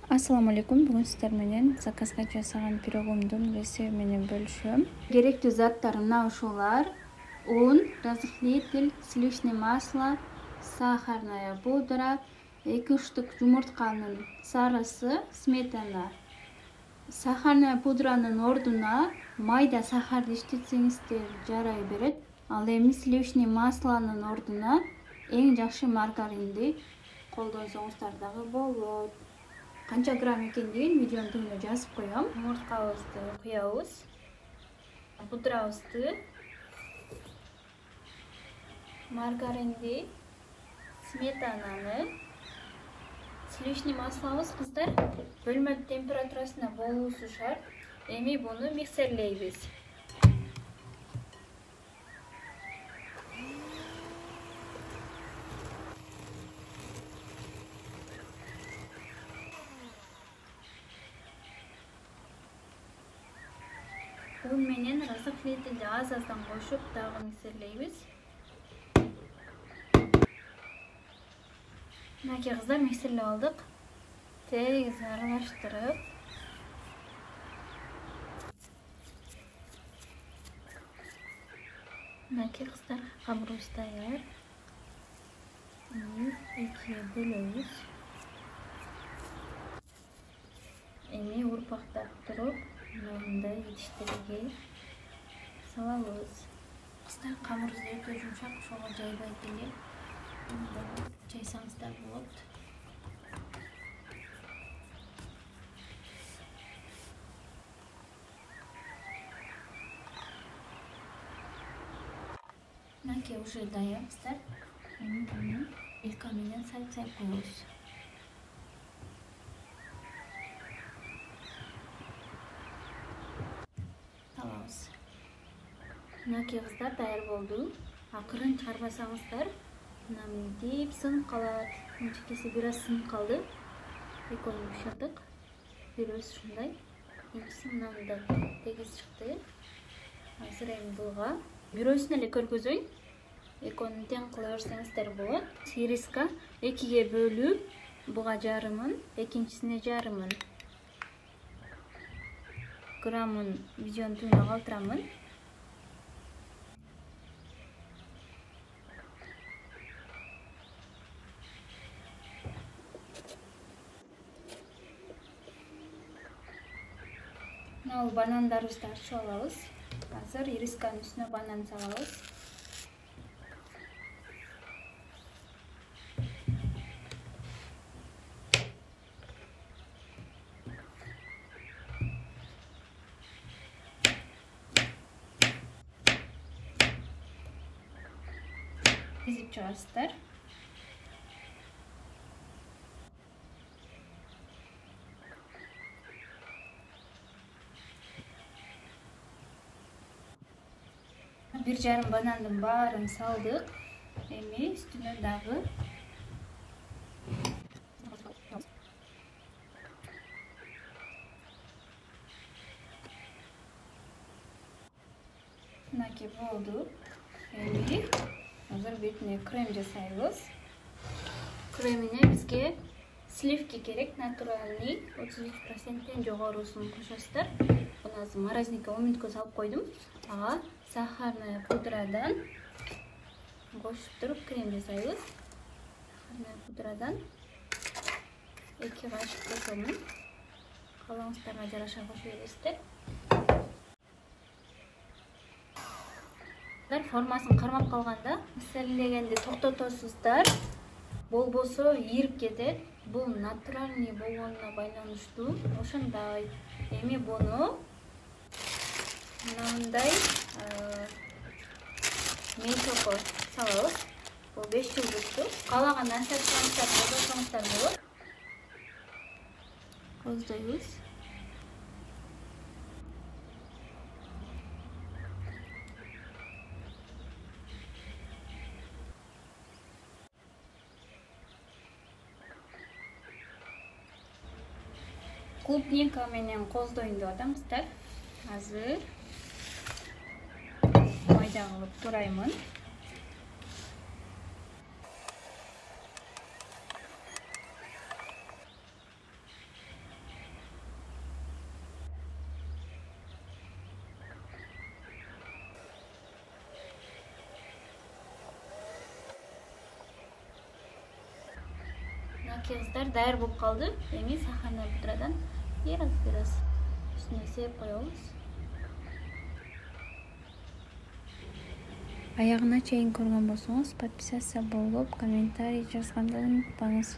Assalamu alaikum. Бүгін сіздер менен заказга жасаған пирогумдун рецепти менен бөлүшөм. Керектүү заттар мына ушулар: un, разрыхлитель, сливочное масло, сахарная пудра, 2 штук жумуртканын сарысы, сметана. Сахарная пудранын ордуна майда сахарды иштетсеңиздер жарай берет. Ал эми сливочное маслонун ордуна эң жакшы маргаринди колдонсоңуздар дагы болот. Канча грамм экендигин видеонун түбүнө жазып коем. Жумурткабызды куябыз. Пудрабызды, маргаринди, сметананы, сливочный маслобуз кыздар бөлмө температурасында болуусу шарт. Эми буну миксерлейбиз. Un менен разрыхлительди аз-аздан кошуп дагы миксерлейбиз. Мынакей кыздар миксерлеп алдык. Тегиз аралаштырып, мынакей кыздар камырыбыз даяр. Экиге бөлөбүз. Эми урпактап туруп, мындай идиштерге салабыз. Кыздар камырыбыз өтө жумшак, ошого жайбай эле чайсаңыздар болот. Мынакей уже даяр кыздар. Эми буну вилка менен сайып коебуз. Салабыз. Мынакей кыздар даяр болду. Акырын чыгарбасаңыздар, мына мынтип сынып калат. Мынчекеси бир аз сынып калды. Экөөнү бышырдык. Бирөөсү ушундай, экинчиси мындай тегиз чыкты. Азыр эми буга бирөөсүн эле көргөзөйүн. Экөөнүн тең кыла берсеңиздер болот. Ириска 2ге бөлүп, буга жарымын, экинчисине жарымын. Граммын видеонун түбүнө калтырамын. Мына банандарыбызды ачып алабыз. Азыр ирисканын үстүнө банан салабыз. Ezip чыгарсыздар. Бир жарым банандын баарын салдык. Эми үстүнө дагы мынакей болду. Эми азыр бетине крем жасайбыз. Кремине бизге сливки керек, натуральный 33%тен жогорусун кошосуздар. Буну азыр морозилкке 10 мүнөткө салып койдум. Ага сахарная пудрадан кошуп туруп крем жасайбыз. Сахарная пудрадан 2 кашык кошомун. Калаңыздарга жараша кошо бересиздер. Формасын кармап калганда, мисалдегенде токтотосуздар. Болбосо ийирип кетет. Бул натуральный болгонуна байланыштуу. Ошондой. Эми буну мындай мейсокко салабыз. Бул 5 жылдыктуу. Каалаган нарсаңыздар колдонсоңуздар болот. Коздойбуз. Клубника менен коздойн деп атам кыздар. Азыр майда кылып тураймын. кегіздар даяр болып қалды. Эми саханный пудрадан biraz üstüne сеп коебуз. Аягына чейин көргөн болсоңуз, подписаться болуп, комментарий жазганды унутпаңыз.